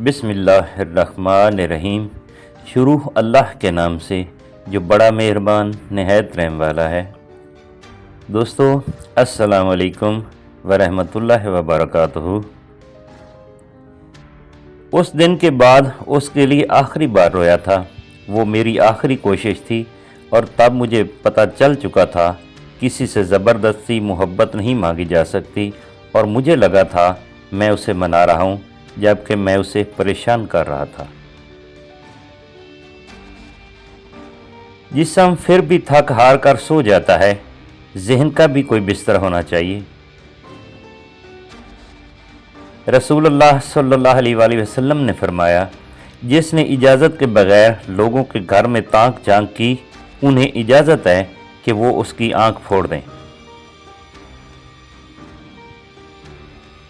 बिस्मिल्लाहिर्रहमानिर्रहीम। शुरू अल्लाह के नाम से जो बड़ा मेहरबान नहायत रहम वाला है। दोस्तों अस्सलामु अलैकुम वरहमतुल्लाहि वबरकातुहू। उस दिन के बाद उसके लिए आखिरी बार रोया था। वो मेरी आखिरी कोशिश थी और तब मुझे पता चल चुका था किसी से ज़बरदस्ती मोहब्बत नहीं मांगी जा सकती, और मुझे लगा था मैं उसे मना रहा हूँ जबकि मैं उसे परेशान कर रहा था। जिस्म फिर भी थक हार कर सो जाता है, ज़हन का भी कोई बिस्तर होना चाहिए। रसूलुल्लाह सल्लल्लाहु अलैहि वसल्लम ने फरमाया, जिसने इजाज़त के बग़ैर लोगों के घर में ताक झांक की, उन्हें इजाज़त है कि वो उसकी आंख फोड़ दें।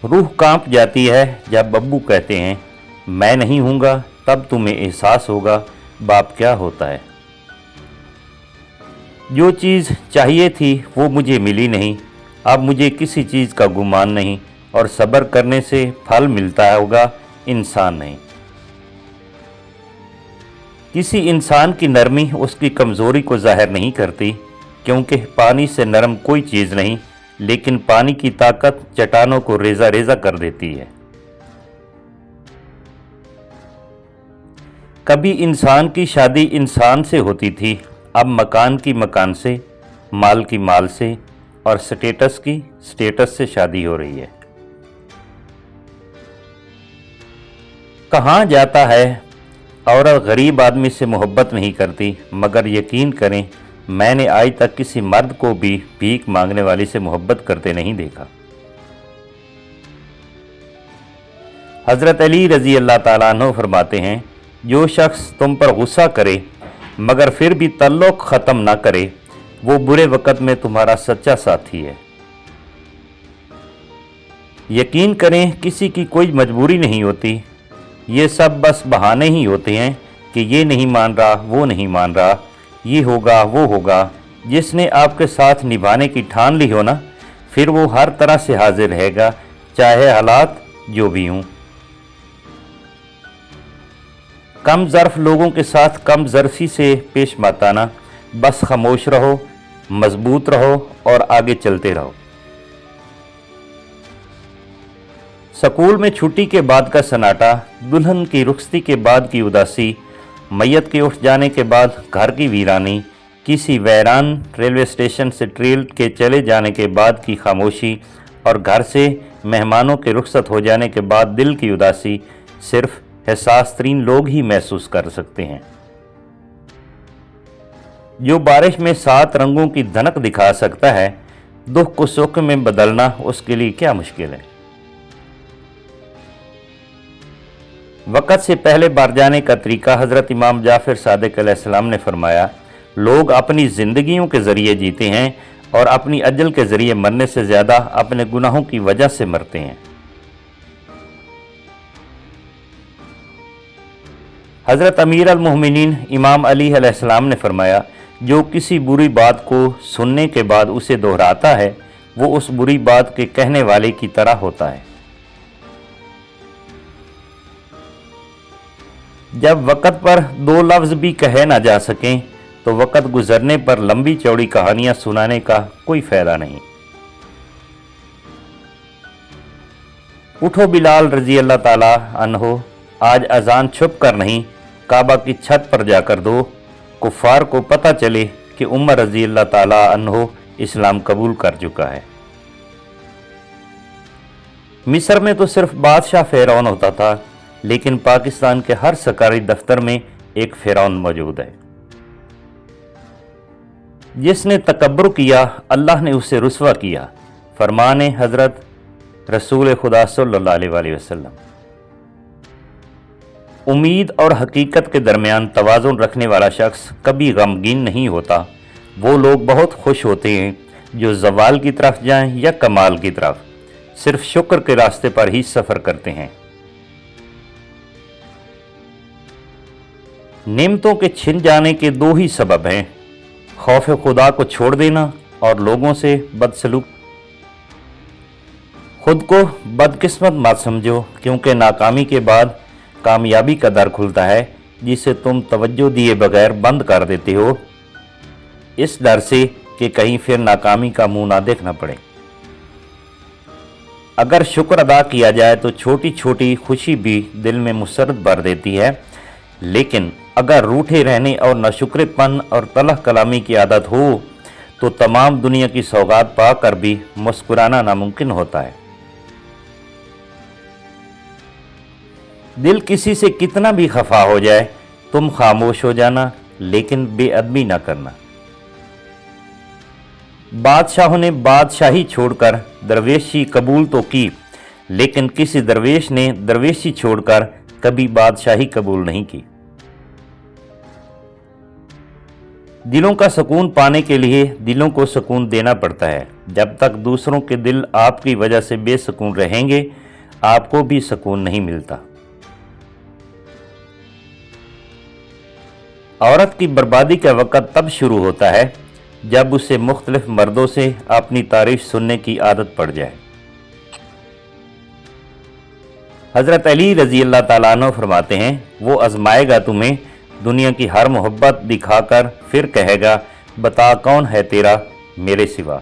रूह कांप जाती है जब अब्बू कहते हैं मैं नहीं हूँगा, तब तुम्हें एहसास होगा बाप क्या होता है। जो चीज़ चाहिए थी वो मुझे मिली नहीं, अब मुझे किसी चीज़ का गुमान नहीं, और सब्र करने से फल मिलता होगा, इंसान नहीं। किसी इंसान की नरमी उसकी कमज़ोरी को ज़ाहिर नहीं करती, क्योंकि पानी से नरम कोई चीज़ नहीं, लेकिन पानी की ताकत चट्टानों को रेजा रेजा कर देती है। कभी इंसान की शादी इंसान से होती थी, अब मकान की मकान से, माल की माल से, और स्टेटस की स्टेटस से शादी हो रही है। कहाँ जाता है औरत गरीब आदमी से मोहब्बत नहीं करती, मगर यकीन करें मैंने आज तक किसी मर्द को भी भीख मांगने वाली से मोहब्बत करते नहीं देखा। हज़रत अली रज़ी अल्लाह ताला अन्हु फरमाते हैं, जो शख्स तुम पर गुस्सा करे मगर फिर भी तल्लुक़ ख़त्म ना करे, वो बुरे वक़्त में तुम्हारा सच्चा साथी है। यकीन करें किसी की कोई मजबूरी नहीं होती, ये सब बस बहाने ही होते हैं कि ये नहीं मान रहा, वो नहीं मान रहा, ये होगा वो होगा। जिसने आपके साथ निभाने की ठान ली हो ना, फिर वो हर तरह से हाजिर रहेगा, चाहे हालात जो भी हों। कम ज़र्फ़ लोगों के साथ कम ज़र्फ़ी से पेश मत आना, बस खामोश रहो, मजबूत रहो और आगे चलते रहो। स्कूल में छुट्टी के बाद का सन्नाटा, दुल्हन की रुखसती के बाद की उदासी, मैयत के उठ जाने के बाद घर की वीरानी, किसी वैरान रेलवे स्टेशन से ट्रेन के चले जाने के बाद की खामोशी, और घर से मेहमानों के रुखसत हो जाने के बाद दिल की उदासी, सिर्फ एहसास तरीन लोग ही महसूस कर सकते हैं। जो बारिश में 7 रंगों की धनक दिखा सकता है, दुख को सुख में बदलना उसके लिए क्या मुश्किल है। वक़्त से पहले मर जाने का तरीका हज़रत इमाम जाफ़र सादिक अलैहिस्सलाम ने फरमाया, लोग अपनी ज़िंदगियों के ज़रिए जीते हैं और अपनी अजल के ज़रिए मरने से ज़्यादा अपने गुनाहों की वजह से मरते हैं। हज़रत अमीर अल मोमिनीन इमाम अली अलैहिस्सलाम ने फरमाया, जो किसी बुरी बात को सुनने के बाद उसे दोहराता है, वो उस बुरी बात के कहने वाले की तरह होता है। जब वक़्त पर 2 लफ्ज़ भी कहे ना जा सकें, तो वक़्त गुजरने पर लंबी चौड़ी कहानियाँ सुनाने का कोई फ़ायदा नहीं। उठो बिलाल रज़ी अल्लाह ताला अन्हो, आज अजान छुप कर नहीं, काबा की छत पर जाकर दो, कुफ़ार को पता चले कि उमर रज़ी अल्लाह ताला अन्हो इस्लाम कबूल कर चुका है। मिस्र में तो सिर्फ बादशाह फ़िरौन होता था, लेकिन पाकिस्तान के हर सरकारी दफ्तर में एक फ़िरौन मौजूद है। जिसने तकब्बुर किया, अल्लाह ने उसे रुस्वा किया। फरमाने हज़रत रसूल खुदा सल्लल्लाहु अलैहि वसल्लम। उम्मीद और हकीकत के दरमियान तवाज़ुन रखने वाला शख्स कभी गमगीन नहीं होता। वो लोग बहुत खुश होते हैं जो ज़वाल की तरफ जाएं या कमाल की तरफ, सिर्फ शुक्र के रास्ते पर ही सफ़र करते हैं। नेमतों के छिन जाने के 2 ही सबब हैं, खौफ खुदा को छोड़ देना और लोगों से बदसलूक। खुद को बदकिस्मत मत समझो, क्योंकि नाकामी के बाद कामयाबी का दर खुलता है जिसे तुम तवज्जो दिए बगैर बंद कर देते हो, इस डर से कि कहीं फिर नाकामी का मुंह ना देखना पड़े। अगर शुक्र अदा किया जाए तो छोटी छोटी खुशी भी दिल में मुसरत भर देती है, लेकिन अगर रूठे रहने और नाशुक्रेपन और तलह कलामी की आदत हो तो तमाम दुनिया की सौगात पाकर भी मुस्कुराना नामुमकिन होता है। दिल किसी से कितना भी खफा हो जाए, तुम खामोश हो जाना, लेकिन बेअदबी ना करना। बादशाहों ने बादशाही छोड़कर दरवेशी कबूल तो की, लेकिन किसी दरवेश ने दरवेशी छोड़कर कभी बादशाही कबूल नहीं की। दिलों का सुकून पाने के लिए दिलों को सुकून देना पड़ता है। जब तक दूसरों के दिल आपकी वजह से बेसुकून रहेंगे, आपको भी सुकून नहीं मिलता। औरत की बर्बादी का वक़्त तब शुरू होता है जब उसे मुख्तलिफ मर्दों से अपनी तारीफ सुनने की आदत पड़ जाए। हज़रत अली रज़ी अल्लाह ताला अन्हु फरमाते हैं, वो आजमाएगा तुम्हें दुनिया की हर मोहब्बत दिखाकर, फिर कहेगा बता कौन है तेरा मेरे सिवा।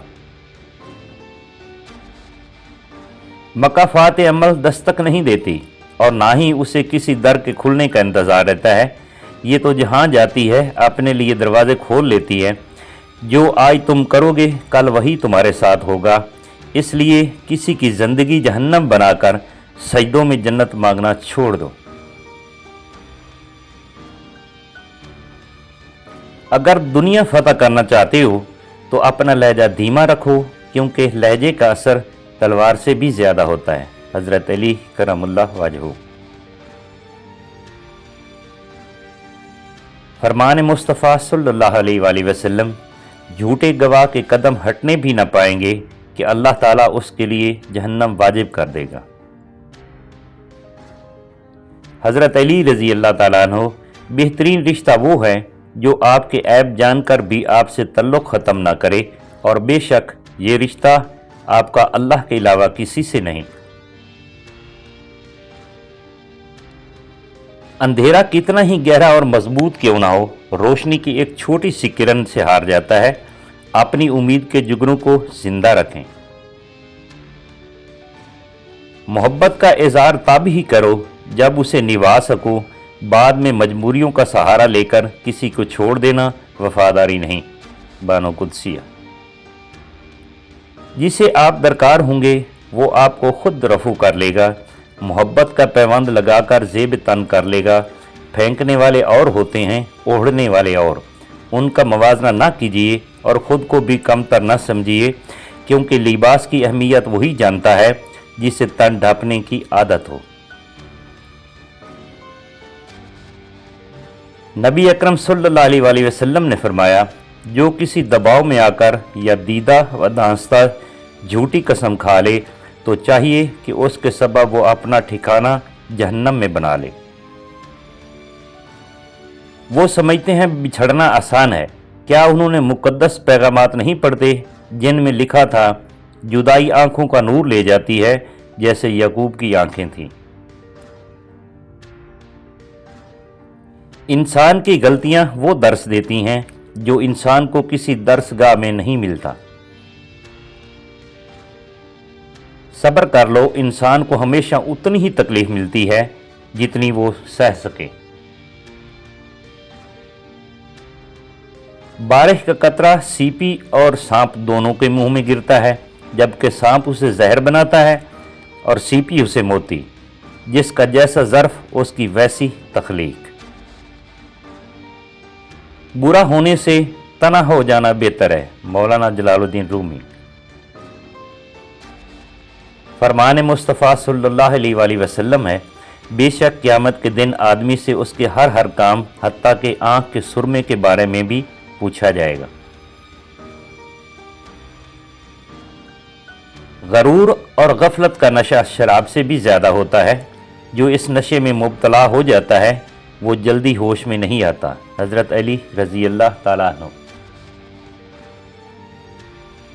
मकाफात अमल दस्तक नहीं देती और ना ही उसे किसी दर के खुलने का इंतज़ार रहता है। ये तो जहाँ जाती है अपने लिए दरवाजे खोल लेती है। जो आज तुम करोगे कल वही तुम्हारे साथ होगा, इसलिए किसी की ज़िंदगी जहन्नम बनाकर सजदों में जन्नत मांगना छोड़ दो। अगर दुनिया फतह करना चाहते हो तो अपना लहजा धीमा रखो, क्योंकि लहजे का असर तलवार से भी ज़्यादा होता है। हज़रत अली करमुल्लाह वजहू। फरमान मुस्तफ़ा सल्लल्लाहु अलैहि वसल्लम, झूठे गवाह के कदम हटने भी न पाएंगे कि अल्लाह ताला उसके लिए जहन्नम वाजिब कर देगा। हज़रत अली रज़ी अल्लाह ताला अन्हु, बेहतरीन रिश्ता वो है जो आपके ऐब जानकर भी आपसे तल्लुक़ ख़त्म ना करे, और बेशक ये रिश्ता आपका अल्लाह के अलावा किसी से नहीं। अंधेरा कितना ही गहरा और मजबूत क्यों ना हो, रोशनी की एक छोटी सी किरण से हार जाता है। अपनी उम्मीद के जुगनों को जिंदा रखें। मोहब्बत का इज़हार तब ही करो जब उसे निभा सको। बाद में मजबूरियों का सहारा लेकर किसी को छोड़ देना वफादारी नहीं। बानो कुदसिया। जिसे आप दरकार होंगे वो आपको खुद रफू कर लेगा। मोहब्बत का पैबंद लगाकर जेब तन कर लेगा। फेंकने वाले और होते हैं, ओढ़ने वाले और। उनका मवाजना ना कीजिए और ख़ुद को भी कमतर न समझिए, क्योंकि लिबास की अहमियत वही जानता है जिसे तन ढांपने की आदत हो। नबी अकरम सल्लल्लाहु अलैहि वसल्लम ने फरमाया, जो किसी दबाव में आकर या दीदा व दांस्ता झूठी कसम खा ले तो चाहिए कि उसके सबब वो अपना ठिकाना जहन्नम में बना ले। वो समझते हैं बिछड़ना आसान है। क्या उन्होंने मुकद्दस पैगामात नहीं पढ़ते जिनमें लिखा था, जुदाई आंखों का नूर ले जाती है जैसे याकूब की आंखें थीं। इंसान की गलतियां वो दर्स देती हैं जो इंसान को किसी दर्सगाह में नहीं मिलता। सब्र कर लो, इंसान को हमेशा उतनी ही तकलीफ मिलती है जितनी वो सह सके। बारिश का कतरा सीपी और सांप दोनों के मुंह में गिरता है, जबकि सांप उसे जहर बनाता है और सीपी उसे मोती। जिसका जैसा ज़र्फ उसकी वैसी तख्लीक। बुरा होने से तना हो जाना बेहतर है। मौलाना जलालुद्दीन रूमी। फरमान मुस्तफ़ा सल्लल्लाहु अलैहि वसल्लम है, बेशक क़यामत के दिन आदमी से उसके हर काम हत्ता के आँख के सुरमे के बारे में भी पूछा जाएगा। गरूर और गफलत का नशा शराब से भी ज़्यादा होता है। जो इस नशे में मुब्तला हो जाता है वो जल्दी होश में नहीं आता। हज़रत अली रज़ी अल्लाह ताला अन्हु।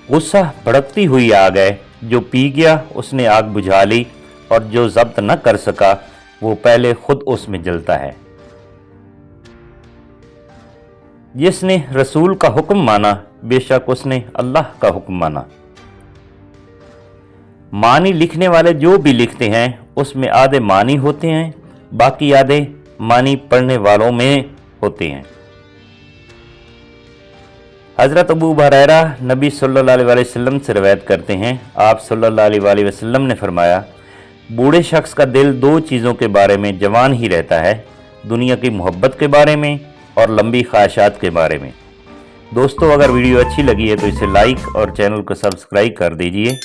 गुस्सा भड़कती हुई आग है, जो पी गया उसने आग बुझा ली, और जो ज़ब्त न कर सका वो पहले खुद उसमें जलता है। जिसने रसूल का हुक्म माना, बेशक उसने अल्लाह का हुक्म माना। मानी लिखने वाले जो भी लिखते हैं उसमें आधे मानी होते हैं, बाकी आधे मानी पढ़ने वालों में होते हैं। हज़रत अबू हुरैरा नबी सल्लल्लाहु अलैहि वसल्लम से रवायत करते हैं, आप सल्लल्लाहु अलैहि वसल्लम ने फरमाया, बूढ़े शख्स का दिल दो चीज़ों के बारे में जवान ही रहता है, दुनिया की मोहब्बत के बारे में और लंबी ख्वाहिशात के बारे में। दोस्तों, अगर वीडियो अच्छी लगी है तो इसे लाइक और चैनल को सब्सक्राइब कर दीजिए।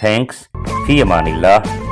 थैंक्स, फी अमानिल्लाह।